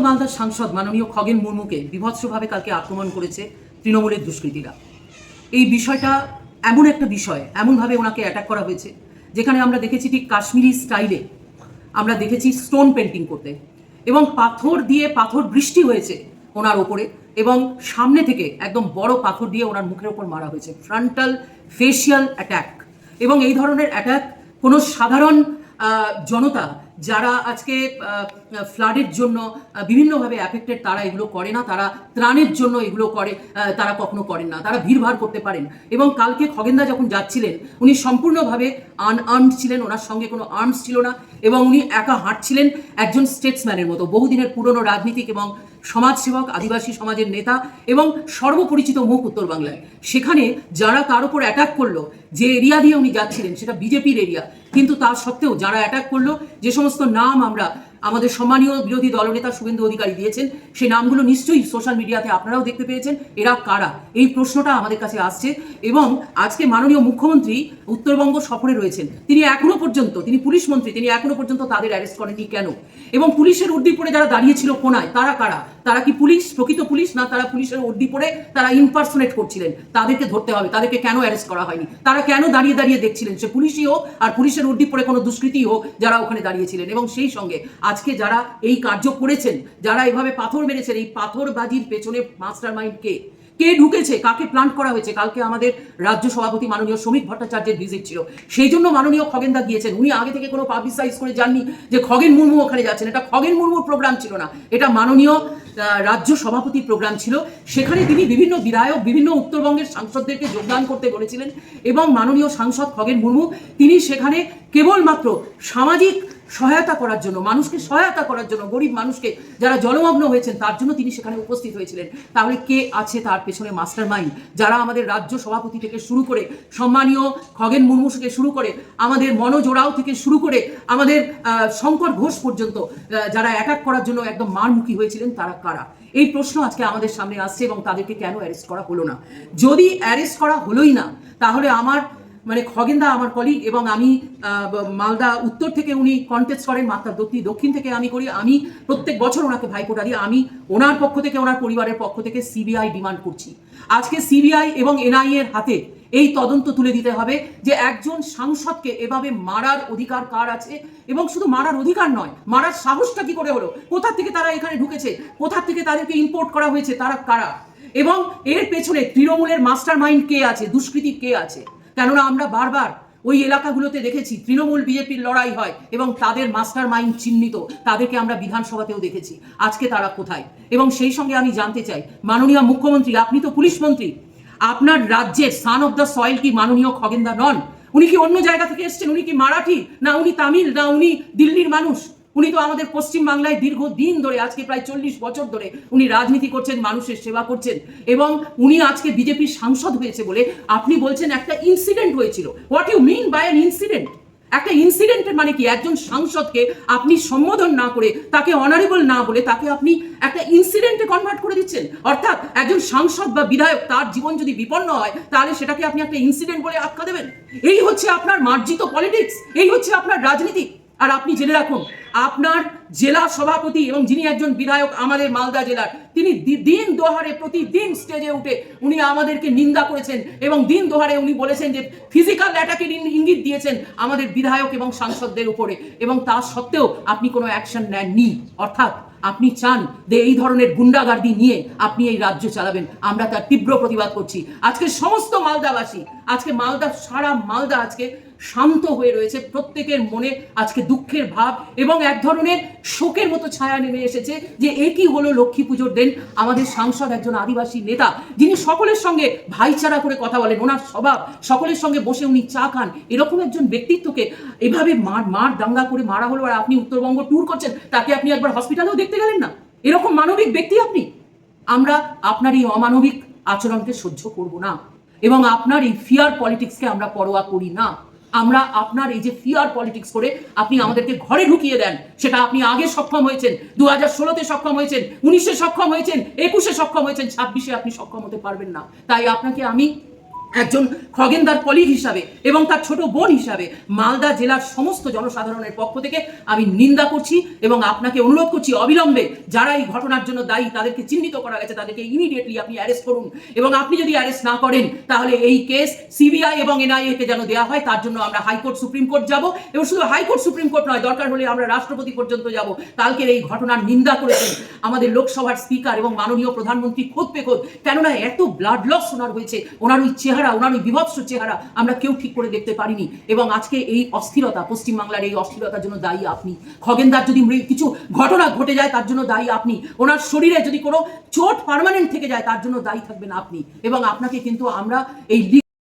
মালদার সাংসদ মাননীয় খগেন মুর্মুকে বিভৎসভাবে কালকে আক্রমণ করেছে তৃণমূলের দুষ্কৃতীরা। এই বিষয়টা এমন একটা বিষয়, এমনভাবে ওনাকে অ্যাটাক করা হয়েছে যেখানে আমরা দেখেছি ঠিক কাশ্মীরি স্টাইলে আমরা দেখেছি স্টোন পেন্টিং করতে, এবং পাথর দিয়ে পাথর বৃষ্টি হয়েছে ওনার ওপরে, এবং সামনে থেকে একদম বড় পাথর দিয়ে ওনার মুখের ওপর মারা হয়েছে, ফ্রন্টাল ফেশিয়াল অ্যাট্যাক। এবং এই ধরনের অ্যাট্যাক কোনো সাধারণ জনতা যারা আজকে ফ্লাডের জন্য বিভিন্নভাবে অ্যাফেক্টেড তারা এগুলো করে না, তারা ত্রাণের জন্য এগুলো করে, তারা কখনো করেন না, তারা ভিড়ভাড় করতে পারেন। এবং কালকে খগেনদা যখন যাচ্ছিলেন উনি সম্পূর্ণভাবে আনআর্মড ছিলেন, ওনার সঙ্গে কোনো আর্মস ছিল না, এবং উনি একা হাঁটছিলেন একজন স্টেটসম্যানের মতো, বহুদিনের পুরনো রাজনীতিক এবং সমাজসেবক, আদিবাসী সমাজের নেতা এবং সর্বপরিচিত মুখ উত্তর বাংলায়। সেখানে যারা তার উপর অ্যাটাক করলো, যে এরিয়া দিয়ে উনি যাচ্ছিলেন সেটা বিজেপির এরিয়া, কিন্তু তা সত্ত্বেও যারা অ্যাটাক করলো, যে সমস্ত নাম আমরা আমাদের সম্মানীয় বিরোধী দলনেতা শুভেন্দু অধিকারী দিয়েছেন, সেই নামগুলো নিশ্চয়ই সোশ্যাল মিডিয়াতে আপনারাও দেখতে পেয়েছেন। এরা কারা, এই প্রশ্নটা আমাদের কাছে আসছে। এবং আজকে মাননীয় মুখ্যমন্ত্রী উত্তরবঙ্গ সফরে রয়েছেন, তিনি এখনো পর্যন্ত, তিনি পুলিশ মন্ত্রী, তিনি এখনো পর্যন্ত তাদের অ্যারেস্ট করেননি কেন? এবং পুলিশের উর্দি পরে যারা দাঁড়িয়েছিল কোনায়, তারা কারা? তারা কি পুলিশ, প্রকৃত পুলিশ, না তারা পুলিশের উর্দি পরে তারা ইম্পারসোনেট করছিলেন? তাদেরকে ধরতে হবে, তাদেরকে কেন অ্যারেস্ট করা হয়নি? তারা কেন দাঁড়িয়ে দাঁড়িয়ে দেখছিলেন? সে পুলিশই হোক আর পুলিশের উর্দি পরে কোনো দুষ্কৃতী হোক যারা ওখানে দাঁড়িয়েছিলেন। এবং সেই সঙ্গে আজকে যারা এই কার্য করেছেন, যারা এভাবে পাথর মেরেছেন, এই পাথরবাজির পেছনে মাস্টার মাইন্ড কে? কে ঢুকেছে? কাকে প্ল্যান করা হয়েছে? কালকে আমাদের রাজ্য সভাপতি মাননীয় শ্রমিক ভট্টাচার্যের ভিজিট ছিল, সেই জন্য মাননীয় খগেনদা গিয়েছেন। উনি আগে থেকে কোনো পাবলিসাইজ করে যাননি যে খগেন মুর্মু ওখানে যাচ্ছেন। এটা খগেন মুর্মুর প্রোগ্রাম ছিল না, এটা মাননীয় রাজ্য সভাপতির প্রোগ্রাম ছিল। সেখানে তিনি বিভিন্ন বিধায়ক, বিভিন্ন উত্তরবঙ্গের সাংসদদেরকে যোগদান করতে বলেছিলেন, এবং মাননীয় সাংসদ খগেন মুর্মু তিনি সেখানে কেবলমাত্র সামাজিক সহায়তা করার জন্য, মানুষকে সহায়তা করার জন্য, গরিব মানুষকে যারা জলমগ্ন হয়েছেন তার জন্য তিনি সেখানে উপস্থিত হয়েছিলেন। তাহলে কে আছে তার পেছনে মাস্টার মাইন্ড? যারা আমাদের রাজ্য সভাপতি থেকে শুরু করে, সম্মানীয় খগেন মুর্মু থেকে শুরু করে, আমাদের মনোজ ওরাও থেকে শুরু করে, আমাদের শঙ্কর ঘোষ পর্যন্ত যারা অ্যাটাক করার জন্য একদম মারমুখী হয়েছিলেন, তারা কারা? এই প্রশ্ন আজকে আমাদের সামনে আসছে। এবং তাদেরকে কেন অ্যারেস্ট করা হলো না? যদি অ্যারেস্ট করা হলোই না, তাহলে আমার খগেনদা আমার কলিগ, এবং আমি মালদা উত্তর থেকে উনি কন্টেস্ট করেন, মাত্রা দক্ষিণ থেকে আমি করি। আমি প্রত্যেক বছর ওনাকে ভাইফোঁটা দিই। আমি ওনার পক্ষ থেকে, ওনার পরিবারের পক্ষ থেকে সিবিআই ডিমান্ড করছি। আজকে সিবিআই এবং এনআইএ এর হাতে এই তদন্ত তুলে দিতে হবে যে একজন সাংসদকে এভাবে মারার অধিকার কার আছে, এবং শুধু মারার অধিকার নয়, মারার সাহসটা কি করে হলো? কোথা থেকে তারা এখানে ঢুকেছে? কোথা থেকে তাদেরকে ইম্পোর্ট করা হয়েছে? তারা কারা? এবং এর পেছনে তৃণমূলের মাস্টার মাইন্ড কে আছে, দুষ্কৃতী কে আছে? কেননা আমরা বারবার ওই এলাকাগুলোতে দেখেছি তৃণমূল বিজেপির লড়াই হয় এবং তাদের মাস্টার মাইন্ড চিহ্নিত, তাদেরকে আমরা বিধানসভাতেও দেখেছি। আজকে তারা কোথায়? এবং সেই সঙ্গে আমি জানতে চাই, মাননীয় মুখ্যমন্ত্রী, আপনি তো পুলিশ মন্ত্রী, আপনার রাজ্যের সান অফ দ্য সয়েল কি মাননীয় খগেনদা নন? উনি কি অন্য জায়গা থেকে এসছেন? উনি কি মারাঠি, না উনি তামিল, না উনি দিল্লির মানুষ? উনি তো আমাদের পশ্চিমবাংলায় দীর্ঘদিন ধরে, আজকে প্রায় 40 বছর ধরে উনি রাজনীতি করছেন, মানুষের সেবা করছেন, এবং উনি আজকে বিজেপির সাংসদ হয়েছে বলে আপনি বলছেন একটা ইনসিডেন্ট হয়েছিল। What you mean by an incident? একটা ইনসিডেন্টের মানে কি? একজন সাংসদকে আপনি সম্বোধন না করে, তাকে অনারেবল না বলে, তাকে আপনি একটা ইনসিডেন্টে কনভার্ট করে দিচ্ছেন। অর্থাৎ একজন সাংসদ বা বিধায়ক, তার জীবন যদি বিপন্ন হয়, তাহলে সেটাকে আপনি একটা ইনসিডেন্ট বলে আখ্যা দেবেন? এই হচ্ছে আপনার মার্জিত পলিটিক্স, এই হচ্ছে আপনার রাজনীতি। আর আপনি জেনে রাখুন, আপনার জেলা সভাপতি এবং যিনি একজন বিধায়ক আমাদের মালদা জেলার, তিনি দিন দোহারে প্রতিদিন স্টেজে উঠে উনি আমাদেরকে নিন্দা করেছেন, এবং দিন দোহারে উনি বলেছেন যে ফিজিক্যাল অ্যাটাকের ইঙ্গিত দিয়েছেন আমাদের বিধায়ক এবং সাংসদদের উপরে, এবং তা সত্ত্বেও আপনি কোনো অ্যাকশন নেননি। অর্থাৎ আপনি চান যে এই ধরনের গুন্ডাগার্দি নিয়ে আপনি এই রাজ্য চালাবেন। আমরা তার তীব্র প্রতিবাদ করছি। আজকে সমস্ত মালদাবাসী, আজকে মালদা, সারা মালদা আজকে শান্ত হয়ে রয়েছে। প্রত্যেকের মনে আজকে দুঃখের ভাব এবং এক ধরনের শোকের মতো ছায়া নেমে এসেছে যে এ কি হলো লক্ষ্মী পুজোর দিন। আমাদের সাংসদ একজন আদিবাসী নেতা, যিনি সকলের সঙ্গে ভাইচারা করে কথা বলেন, ওনার স্বভাব, সকলের সঙ্গে বসে উনি চা খান, এরকম একজন ব্যক্তিত্বকে এভাবে মার দাঙ্গা করে মারা হলো, আর আপনি উত্তরবঙ্গ ট্যুর করছেন, তাকে আপনি একবার হসপিটালেও দেখতে গেলেন না? এরকম মানবিক ব্যক্তি আপনি? আমরা আপনার এই অমানবিক আচরণকে সহ্য করব না, এবং আপনার এই ফিয়ার পলিটিক্সকে আমরা পরোয়া করি না। আমরা আপনার এই যে ফিয়ার পলিটিক্স করে আপনি আমাদেরকে ঘরে ঢুকিয়ে দেন, সেটা আপনি আগে সক্ষম হয়েছেন, 2016-তে সক্ষম হয়েছেন, 19-এ সক্ষম হয়েছেন, 21-এ সক্ষম হয়েছেন, 26-এ আপনি সক্ষম হতে পারবেন না। তাই আপনাকে আমি একজন খগেনদার কলিগ হিসাবে এবং তার ছোট বোন হিসাবে মালদা জেলার সমস্ত জনসাধারণের পক্ষ থেকে আমি নিন্দা করছি এবং আপনাকে অনুরোধ করছি অবিলম্বে যারা এই ঘটনার জন্য দায়ী তাদেরকে চিহ্নিত করা গেছে তাদেরকে ইমিডিয়েটলি আপনি অ্যারেস্ট করুন এবং আপনি যদি অ্যারেস্ট না করেন তাহলে এই কেস সিবিআই এবং এনআইএ কে যেন দেওয়া হয় তার জন্য আমরা হাইকোর্ট সুপ্রিম কোর্ট যাব এবং শুধু হাইকোর্ট সুপ্রিম কোর্ট নয় দরকার হলে আমরা রাষ্ট্রপতি পর্যন্ত যাব। কালকের এই ঘটনার নিন্দা করেছেন আমাদের লোকসভার স্পিকার এবং মাননীয় প্রধানমন্ত্রী খোদ পে খোদ। কেননা এত ব্লাড লস ওনার হয়েছে, ওনার ওই চেহারা, ওনার ওই বিভৎস চেহারা আমরা কেউ ঠিক করে দেখতে পারিনি এবং আজকে এই অস্থিরতা, পশ্চিমবাংলার এই অস্থিরতার জন্য দায়ী আপনি। খগেনদার যদি কিছু ঘটনা ঘটে যায় তার জন্য দায়ী আপনি, ওনার শরীরে যদি কোনো চোট পার্মানেন্ট থেকে যায় তার জন্য দায়ী থাকবেন আপনি এবং আপনাকে কিন্তু আমরা এই